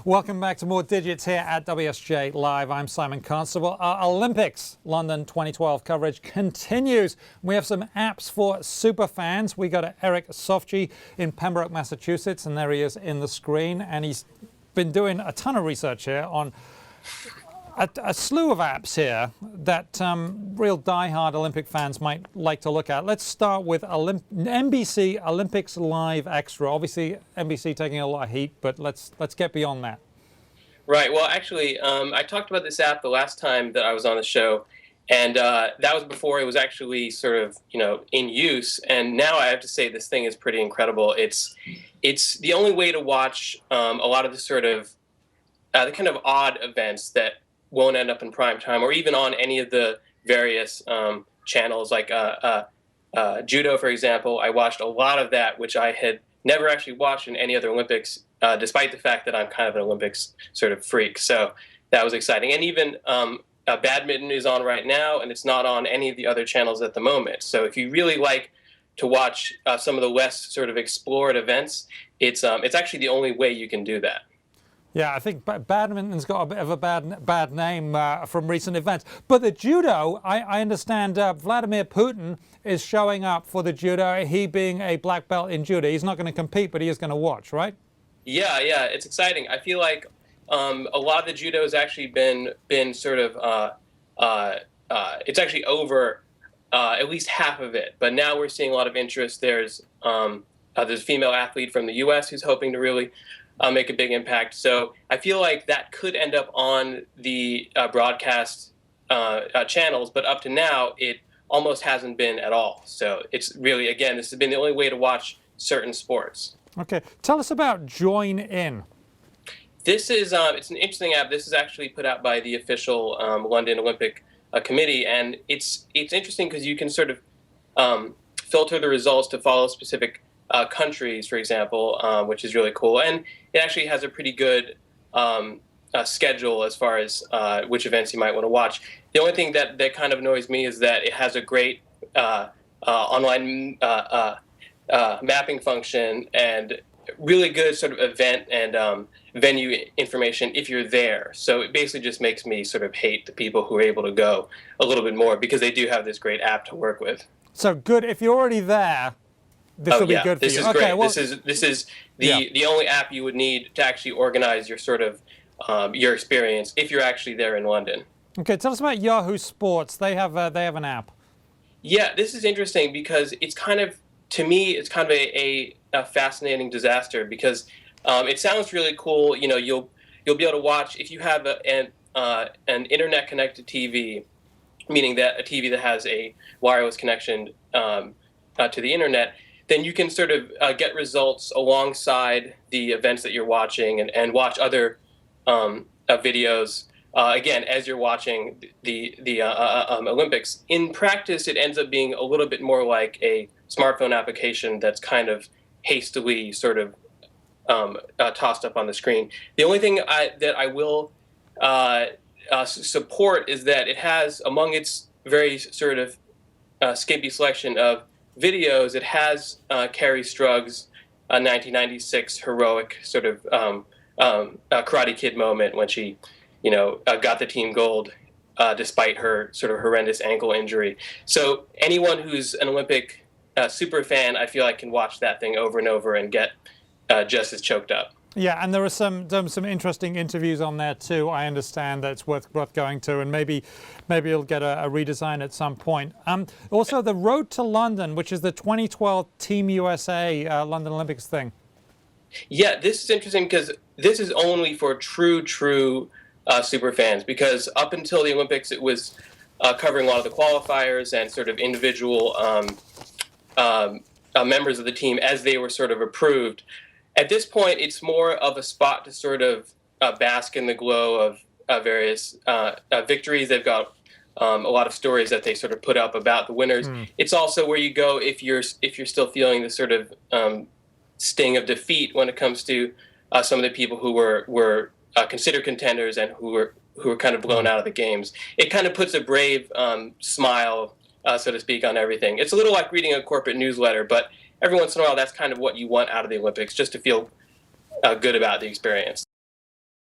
Welcome back to more Digits here at WSJ Live. I'm Simon Constable. Our Olympics London 2012 coverage continues. We have some apps for super fans. We got Erik Sofge in Pembroke, Massachusetts, and there he is in the screen. And he's been doing a ton of research here on a slew of apps here that real die-hard Olympic fans might like to look at. Let's start with NBC Olympics Live Extra. Obviously, NBC taking a lot of heat, but let's get beyond that. Right. Well, actually, I talked about this app the last time that I was on the show, and that was before it was actually sort of, in use. And now I have to say this thing is pretty incredible. It's the only way to watch a lot of the sort of the kind of odd events that won't end up in prime time or even on any of the various channels like judo, for example. I watched a lot of that, which I had never actually watched in any other Olympics, despite the fact that I'm kind of an Olympics sort of freak. So that was exciting. And even badminton is on right now, and it's not on any of the other channels at the moment. So if you really like to watch some of the less sort of explored events, it's actually the only way you can do that. Yeah, I think badminton's got a bit of a bad name from recent events. But the judo, I understand Vladimir Putin is showing up for the judo, he being a black belt in judo. He's not going to compete, but he is going to watch, right? Yeah, it's exciting. I feel like a lot of the judo has actually been sort of, it's actually over at least half of it. But now we're seeing a lot of interest. There's a female athlete from the U.S. who's hoping to really make a big impact. So I feel like that could end up on the broadcast channels, but up to now, it almost hasn't been at all. So it's really, again, this has been the only way to watch certain sports. Okay, tell us about Join In. This is, it's an interesting app. This is actually put out by the official London Olympic Committee, and it's interesting because you can sort of filter the results to follow specific countries, for example, which is really cool. And it actually has a pretty good schedule as far as which events you might want to watch. The only thing that kind of annoys me is that it has a great online mapping function and really good sort of event and venue information if you're there. So it basically just makes me sort of hate the people who are able to go a little bit more because they do have this great app to work with. So good, if you're already there, this will be good for you. This is great. Well, this is the only app you would need to actually organize your sort of your experience if you're actually there in London. Okay, tell us about Yahoo Sports. They have an app. Yeah, this is interesting because it's kind of, to me, it's kind of a fascinating disaster because it sounds really cool. You'll be able to watch if you have an internet connected TV, meaning that a TV that has a wireless connection to the internet. Then you can sort of get results alongside the events that you're watching and watch other videos, again, as you're watching the Olympics. In practice, it ends up being a little bit more like a smartphone application that's kind of hastily sort of tossed up on the screen. The only thing that I will support is that it has, among its very sort of skimpy selection of videos, it has Carrie Strug's 1996 heroic sort of Karate Kid moment when she, got the team gold despite her sort of horrendous ankle injury. So anyone who's an Olympic super fan, I feel like can watch that thing over and over and get just as choked up. Yeah, and there are some interesting interviews on there too. I understand that it's worth going to, and maybe you'll get a redesign at some point. Also, the Road to London, which is the 2012 Team USA London Olympics thing. Yeah, this is interesting because this is only for true super fans. Because up until the Olympics, it was covering a lot of the qualifiers and sort of individual members of the team as they were sort of approved. At this point, it's more of a spot to sort of bask in the glow of various victories. They've got a lot of stories that they sort of put up about the winners. It's also where you go if you're still feeling the sort of sting of defeat when it comes to some of the people who were considered contenders and who were kind of blown out of the games. It kind of puts a brave smile, so to speak, on everything. It's a little like reading a corporate newsletter, but every once in a while, that's kind of what you want out of the Olympics, just to feel good about the experience.